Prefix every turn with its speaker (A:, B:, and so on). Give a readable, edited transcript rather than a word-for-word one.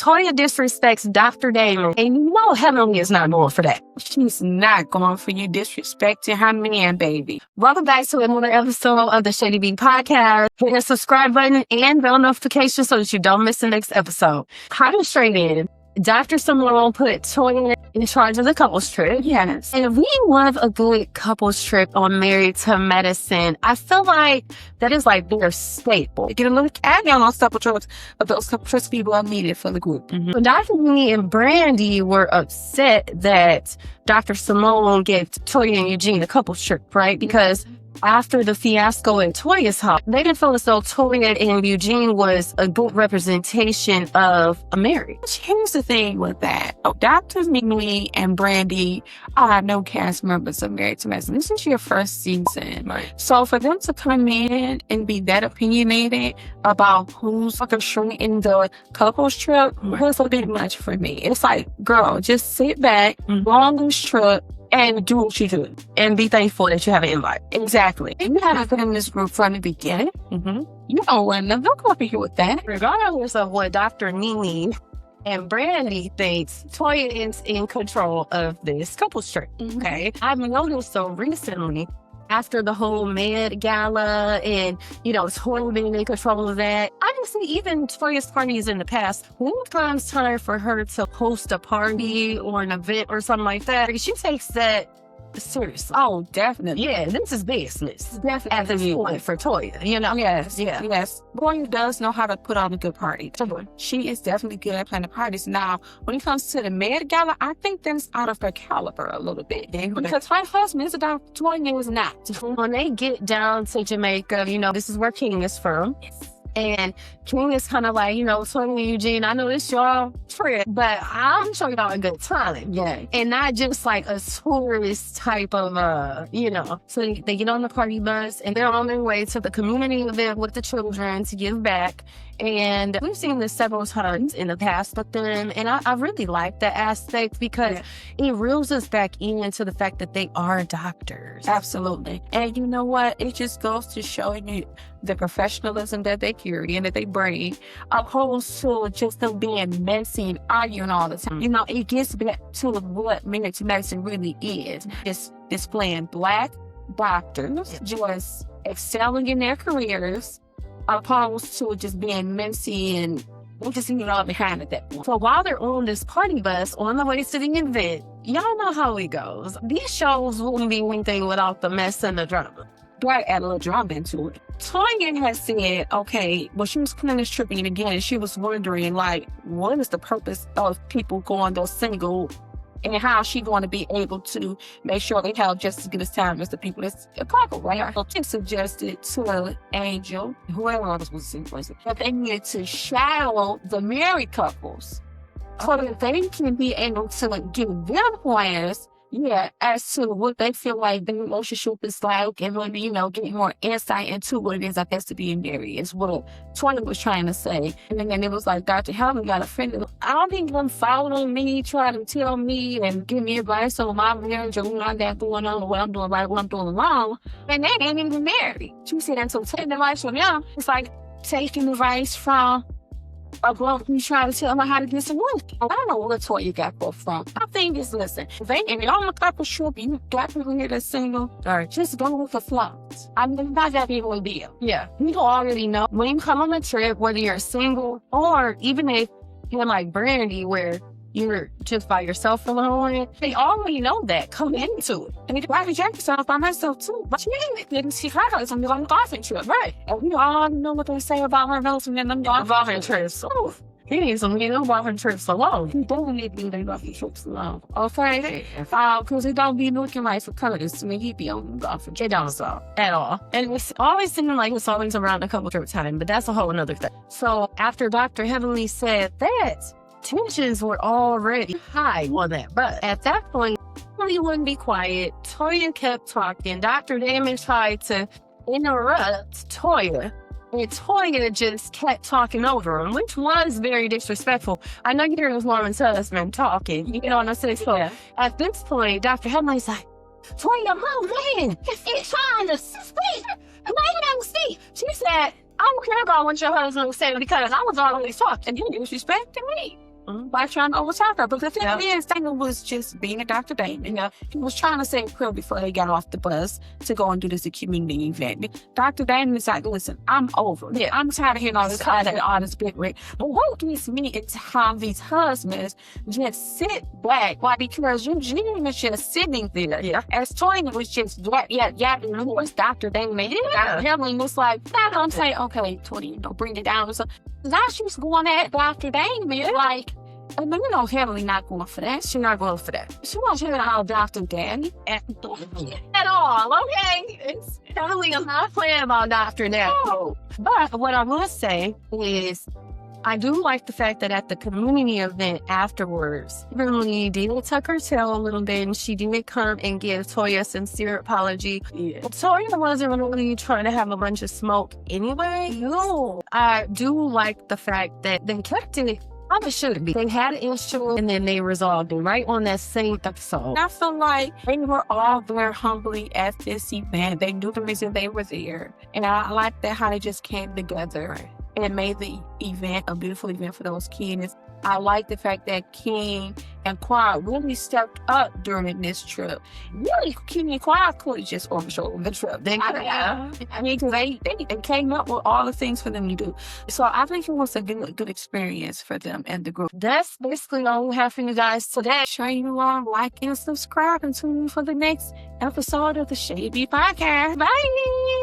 A: Toya disrespects Dr. Damon, and you know Heavenly is not going for that.
B: She's not going for you disrespecting her man, baby.
A: Welcome back to another episode of the Shady Bee Podcast. Hit the subscribe button and bell notification so that you don't miss the next episode. Cutting straight in, Dr. Simone put Toya in charge of the couples trip.
B: Yes.
A: And we love a good couples trip on Married to Medicine. I feel like that is like their staple.
B: Get a little caveat on couple trips, but those couple trips people are needed for the group.
A: So Dr. Lee and Brandy were upset that Dr. Simone gave Toya and Eugene a couples trip, right? Because after the fiasco at Toya's house, they didn't feel as though Toya and Eugene was a good representation of a marriage.
B: Here's the thing with that. Dr. Mimi and Brandy are no cast members of Married to Medicine. This is your first season.
A: Right.
B: So for them to come in and be that opinionated about who's orchestrating the couples trip was a bit much for me. It's like, girl, just sit back, go on this trip, and do what you do.
A: And be thankful that you have an invite.
B: Exactly. And you haven't been in this group from the beginning. You don't want them. Don't come up here with that.
A: Regardless of what Dr. Nene and Brandy thinks, Toya is in control of this couples trip. Okay. I've noticed so recently, after the whole Med Gala and, Toya being in control of that, I can see even Toya's parties in the past, when it comes time for her to host a party or an event or something like that, she takes that seriously.
B: Oh, definitely.
A: Yeah, this is business.
B: Definitely.
A: At this point for Toya,
B: Yes. Boy does know how to put on a good party. She is definitely good at planning parties. Now, when it comes to the Met Gala, I think that's out of her caliber a little bit. Because her husband is about 20 is not.
A: When they get down to Jamaica, this is where King is from. And King is kind of like, Toya and Eugene, I know this y'all trip, but I'm sure y'all a good time.
B: Yeah.
A: And not just like a tourist type of, So they get on the party bus and they're on their way to the community event with the children to give back. And we've seen this several times in the past with them. And I really like that aspect because it reels us back into the fact that they are doctors.
B: Absolutely. And you know what? It just goes to show you the professionalism that they carry and that they bring, opposed to just them being messy and arguing all the time. It gets back to what Married to Medicine really is. Just displaying Black doctors, just excelling in their careers, opposed to just being messy and we just need it all behind at that point.
A: So while they're on this party bus on the way to the event, y'all know how it goes. These shows wouldn't be anything without the mess and the drama.
B: Right, add a little drama into it. Toya has said, okay, well, she was planning this trip in again, and she was wondering, what is the purpose of people going those single, and how she going to be able to make sure they have just as good a time as the people that's a couple, right? So she suggested to Angel, whoever else was in person, that they needed to shadow the married couples so that they can be able to give them plans, as to what they feel like the relationship is like, and really, get more insight into what it is like to be married, is what Toya was trying to say. And then it was like Dr. Helen got offended. I don't think them following me, trying to tell me and give me advice on my marriage or what I got going on, or what I'm doing right, what I'm doing wrong, and they ain't even married. She said, and so taking advice from them, it's like taking advice from a bloke who's trying to tell me how to get some work. I don't know what Toya got that from. I think is, listen, if you're on a couple trip, you got people here that's single, or just go with the flows. I mean, not that big of a deal.
A: Yeah.
B: You already know
A: When you come on a trip, whether you're single or even if you're like Brandy, where you're just by yourself for a little while, they already know that coming into it.
B: and I reject myself by myself too. But she didn't see her husband on the golfing trip.
A: Right.
B: And we all know what they say about her husband and them golfing trips.
A: Oh, he needs some golfing trips alone.
B: He doesn't need to do them golfing trips alone. Okay? Because it don't be looking like for colors to me. He be on golfing trips.
A: It don't so at all. And it's always seeming like it's always around a couple trip time, but that's a whole another thing. So after Dr. Heavenly said that, tensions were already high on that. But at that point, he wouldn't be quiet. Toya kept talking. Dr. Damon tried to interrupt Toya. And Toya just kept talking over him, which was very disrespectful. I know you hear this woman's husband talking, you know what I'm saying? So at this point, Dr. Heavenly's like, Toya, move, man. He's trying to speak. Lay down, speak. She said, I don't care about what your husband was saying because I was always talking and you disrespecting me.
B: by trying to overtalk her. But the thing
A: Yeah.
B: is, Damon was just being a Dr. Damon. You know, he was trying to save Krill before they got off the bus to go and do this community event. Dr. Damon is like, listen, I'm over.
A: Yeah.
B: I'm tired of hearing all this all this big rig. But what gets me is how these husbands just sit back. Why? Because Eugene was just sitting there.
A: Yeah.
B: As Toya was just yapping towards Dr. Damon.
A: Yeah.
B: Helen was like, not gonna say, okay, Toya, you know, bring it down or something. Now she's going at Dr. Damon like, I mean, you know, Heavenly not going for that.
A: She's not going for that.
B: She wants to out Dr. Danny
A: At all, okay? It's totally, I'm not playing about Dr. now.
B: Oh,
A: But what I will say is, I do like the fact that at the community event afterwards, Beverly did tuck her tail a little bit, and she did come and give Toya a sincere apology.
B: yeah.
A: Toya wasn't really trying to have a bunch of smoke anyway.
B: No.
A: I do like the fact that they kept it how it should be. They had an issue and then they resolved it right on that same episode.
B: I feel like they were all there humbly at this event. They knew the reason they were there. And I like that how they just came together and made the event a beautiful event for those kids. I like the fact that King and Quad really stepped up during this trip. Really, King and Quad could have just orchestrated the trip. I mean, because they came up with all the things for them to do. So I think it was a good experience for them and the group.
A: That's basically all we have for you guys today.
B: Sure you all like and subscribe and tune in for the next episode of the Shady Podcast. Bye!